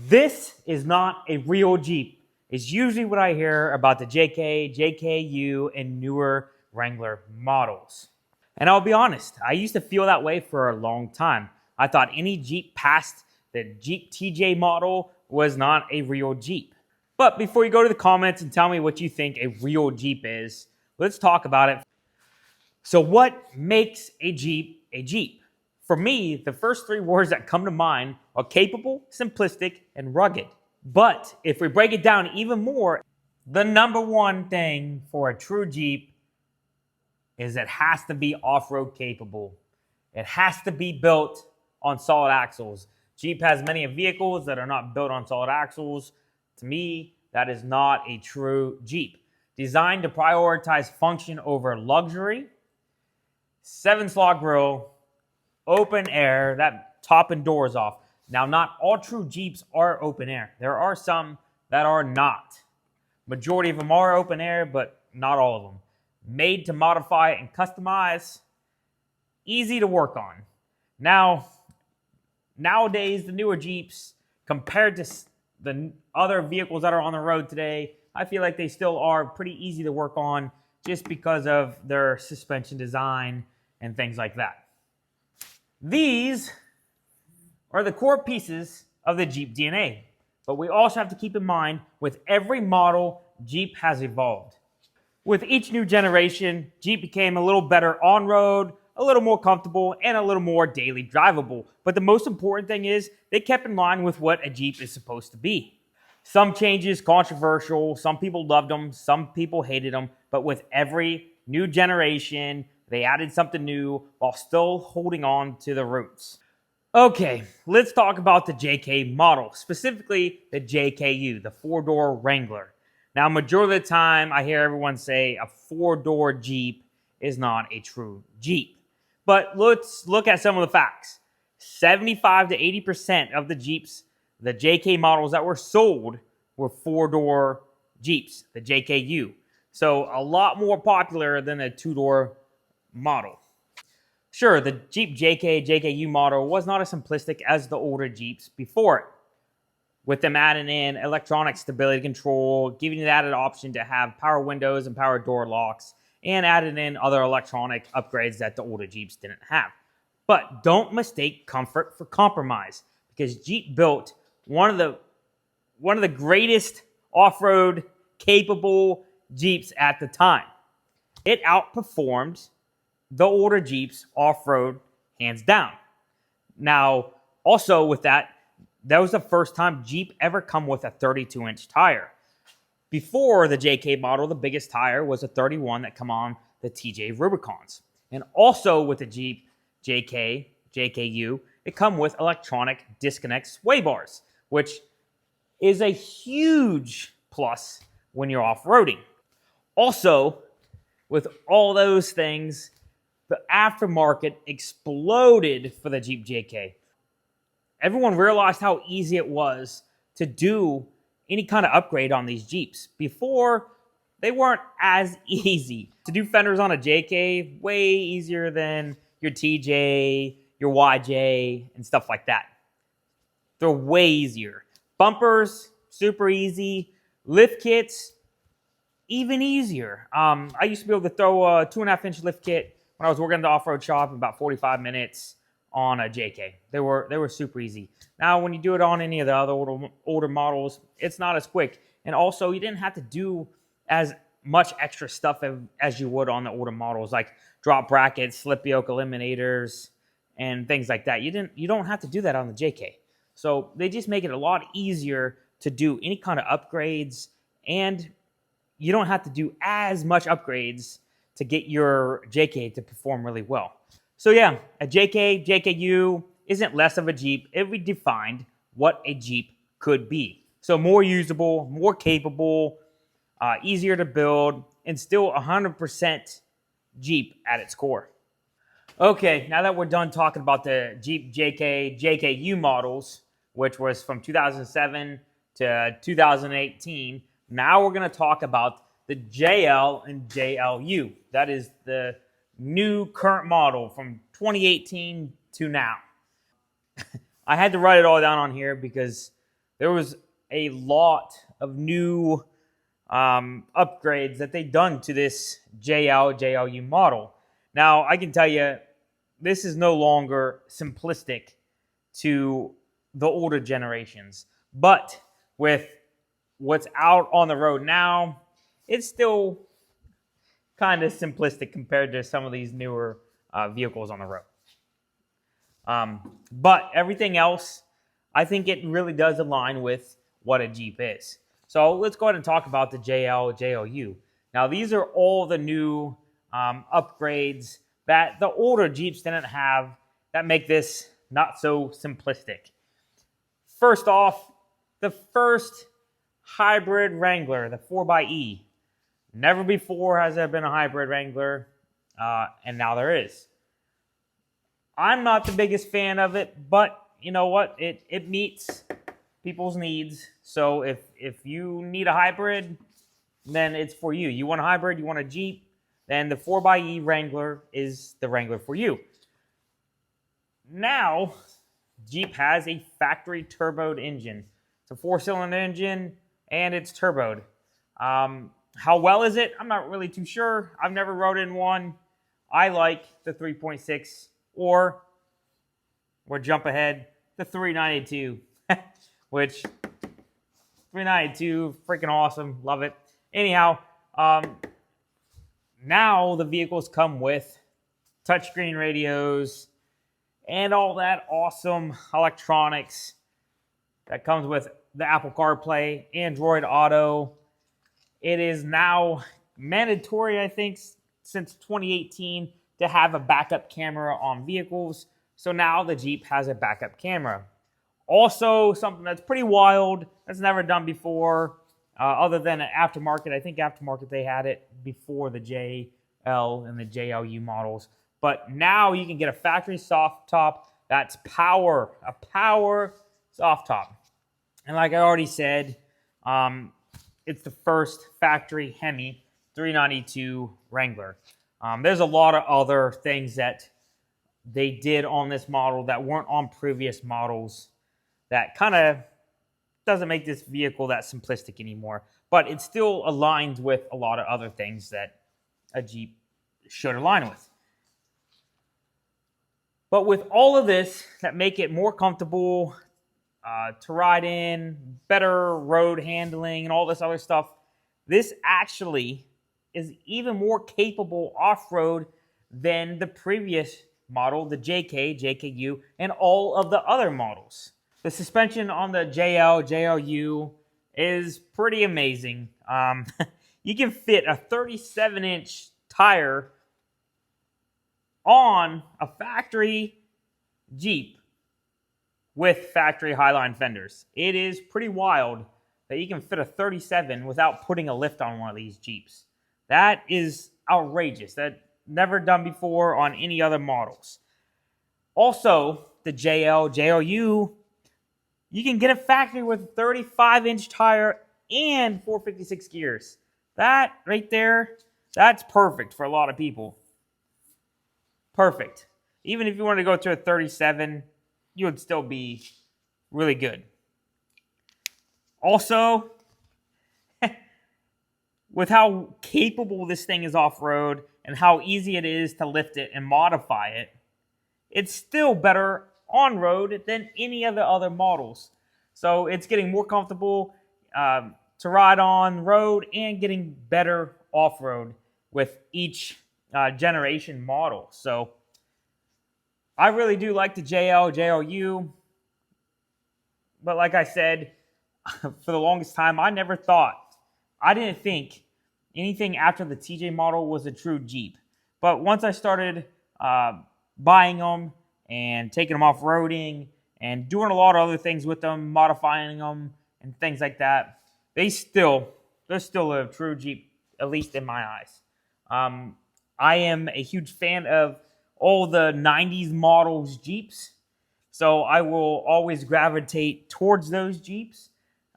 This is not a real Jeep. It's usually what I hear about the JK, JKU, and newer Wrangler models. And I'll be honest, I used to feel that way for a long time. I thought any Jeep past the Jeep TJ model was not a real Jeep. But before you go to the comments and tell me what you think a real Jeep is, let's talk about it. So what makes a Jeep a Jeep? For me, the first three words that come to mind are capable, simplistic, and rugged. But if we break it down even more, the number one thing for a true Jeep is it has to be off-road capable. It has to be built on solid axles. Jeep has many vehicles that are not built on solid axles. To me, that is not a true Jeep. Designed to prioritize function over luxury, 7-slot grille, open air, that top and doors off. Now, not all true Jeeps are open air. There are some that are not. Majority of them are open air, but not all of them. Made to modify and customize, easy to work on. Now, nowadays, the newer Jeeps, compared to the other vehicles that are on the road today, I feel like they still are pretty easy to work on just because of their suspension design and things like that. These are the core pieces of the Jeep DNA, but we also have to keep in mind with every model, Jeep has evolved. With each new generation, Jeep became a little better on-road, a little more comfortable, and a little more daily drivable. But the most important thing is they kept in line with what a Jeep is supposed to be. Some changes, controversial, some people loved them, some people hated them, but with every new generation, they added something new while still holding on to the roots. Okay, let's talk about the JK model, specifically the JKU, the four-door Wrangler. Now, majority of the time, I hear everyone say a four-door Jeep is not a true Jeep. But let's look at some of the facts. 75 to 80% of the Jeeps, the JK models that were sold, were four-door Jeeps, the JKU. So a lot more popular than a two-door model. Sure, the Jeep JK, JKU model was not as simplistic as the older Jeeps before it, with them adding in electronic stability control, giving you the added option to have power windows and power door locks, and added in other electronic upgrades that the older Jeeps didn't have. But don't mistake comfort for compromise, because Jeep built one of the greatest off-road capable Jeeps at the time. It outperformed the older Jeeps off-road hands down. Now, also with that was the first time Jeep ever come with a 32-inch tire. Before the JK model, the biggest tire was a 31 that come on the TJ Rubicons. And also with the Jeep JK, JKU, it come with electronic disconnect sway bars, which is a huge plus when you're off-roading. Also, with all those things, the aftermarket exploded for the Jeep JK. Everyone realized how easy it was to do any kind of upgrade on these Jeeps. Before, they weren't as easy. To do fenders on a JK, way easier than your TJ, your YJ, and stuff like that. They're way easier. Bumpers, super easy. Lift kits, even easier. I used to be able to throw a 2.5-inch lift kit when I was working at the off-road shop in about 45 minutes on a JK. They were super easy. Now, when you do it on any of the other older models, it's not as quick. And also, you didn't have to do as much extra stuff as you would on the older models, like drop brackets, slip yoke eliminators, and things like that. You don't have to do that on the JK. So they just make it a lot easier to do any kind of upgrades, and you don't have to do as much upgrades to get your JK to perform really well. So yeah, a JK, JKU isn't less of a Jeep. It redefined what a Jeep could be. So more usable, more capable, easier to build, and still 100% Jeep at its core. Okay, now that we're done talking about the Jeep JK, JKU models, which was from 2007 to 2018, now we're going to talk about the JL and JLU. That is the new current model from 2018 to now. I had to write it all down on here because there was a lot of new upgrades that they've done to this JLU model. Now, I can tell you, this is no longer simplistic to the older generations, but with what's out on the road now, it's still kind of simplistic compared to some of these newer vehicles on the road. But everything else, I think it really does align with what a Jeep is. So let's go ahead and talk about the JLU. Now, these are all the new upgrades that the older Jeeps didn't have that make this not so simplistic. First off, the first hybrid Wrangler, the 4xe. Never before has there been a hybrid Wrangler, and now there is. I'm not the biggest fan of it, but you know what? It meets people's needs. So if you need a hybrid, then it's for you. You want a hybrid, you want a Jeep, then the 4xe Wrangler is the Wrangler for you. Now, Jeep has a factory turboed engine. It's a 4-cylinder engine, and it's turboed. How well is it? I'm not really too sure. I've never rode in one. I like the 3.6, or we'll jump ahead, the 392, which 392, freaking awesome, love it. Anyhow, now the vehicles come with touchscreen radios and all that awesome electronics that comes with the Apple CarPlay, Android Auto. It is now mandatory, I think, since 2018 to have a backup camera on vehicles. So now the Jeep has a backup camera. Also, something that's pretty wild, that's never done before, other than an aftermarket. I think aftermarket, they had it before the JL and the JLU models. But now you can get a factory soft top that's a power soft top. And like I already said, it's the first factory Hemi 392 Wrangler. There's a lot of other things that they did on this model that weren't on previous models that kind of doesn't make this vehicle that simplistic anymore. But it still aligns with a lot of other things that a Jeep should align with. But with all of this that make it more comfortable to ride in, better road handling, and all this other stuff, this actually is even more capable off-road than the previous model, the JK, JKU, and all of the other models. The suspension on the JLU is pretty amazing. You can fit a 37-inch tire on a factory Jeep with factory Highline fenders. It is pretty wild that you can fit a 37 without putting a lift on one of these Jeeps. That is outrageous. That's never done before on any other models. Also, the JLU, you can get a factory with a 35-inch tire and 456 gears. That right there, that's perfect for a lot of people. Perfect. Even if you want to go to a 37, you would still be really good. Also, with how capable this thing is off-road and how easy it is to lift it and modify it, it's still better on-road than any of the other models. So it's getting more comfortable to ride on road and getting better off-road with each generation model. So I really do like the JLU, but like I said, for the longest time, I didn't think anything after the TJ model was a true Jeep. But once I started buying them and taking them off-roading and doing a lot of other things with them, modifying them and things like that, they're still a true Jeep, at least in my eyes. I am a huge fan of all the 90s models Jeeps, so I will always gravitate towards those Jeeps.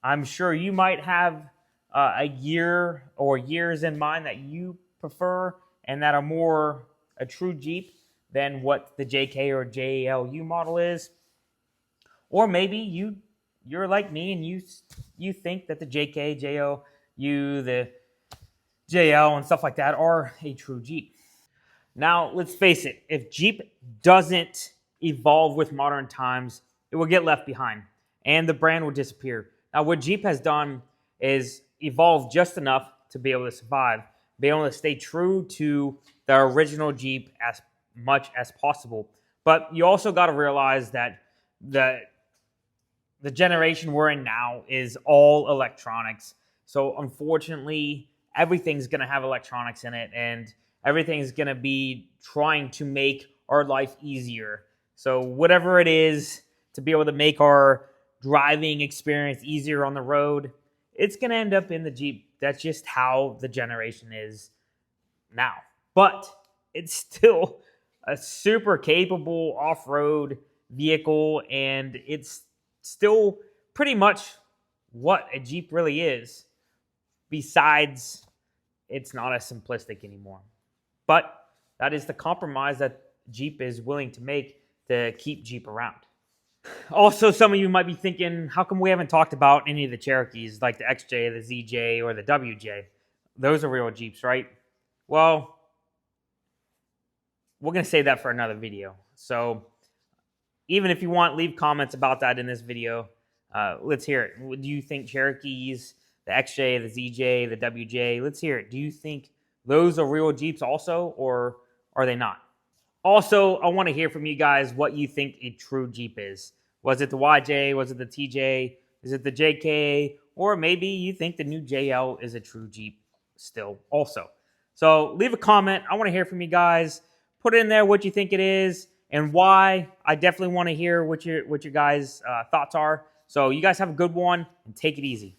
I'm sure you might have a year or years in mind that you prefer and that are more a true Jeep than what the JK or JLU model is. Or maybe you you're like me and you think that the JK, JLU, the JL, and stuff like that are a true Jeep. Now, let's face it, if Jeep doesn't evolve with modern times, it will get left behind and the brand will disappear. Now, what Jeep has done is evolve just enough to be able to survive, be able to stay true to the original Jeep as much as possible. But you also got to realize that the generation we're in now is all electronics. So unfortunately, everything's going to have electronics in it, and everything's going to be trying to make our life easier. So whatever it is to be able to make our driving experience easier on the road, it's going to end up in the Jeep. That's just how the generation is now. But it's still a super capable off-road vehicle, and it's still pretty much what a Jeep really is. Besides, it's not as simplistic anymore. But that is the compromise that Jeep is willing to make to keep Jeep around. Also, some of you might be thinking, how come we haven't talked about any of the Cherokees, like the XJ, the ZJ, or the WJ? Those are real Jeeps, right? Well, we're going to save that for another video. So even if you want, leave comments about that in this video. Let's hear it. Do you think Cherokees, the XJ, the ZJ, the WJ, let's hear it. Do you think those are real Jeeps also, or are they not? Also, I want to hear from you guys what you think a true Jeep is. Was it the YJ? Was it the TJ? Is it the JK? Or maybe you think the new JL is a true Jeep still also. So leave a comment. I want to hear from you guys. Put in there what you think it is and why. I definitely want to hear what your guys' thoughts are. So you guys have a good one and take it easy.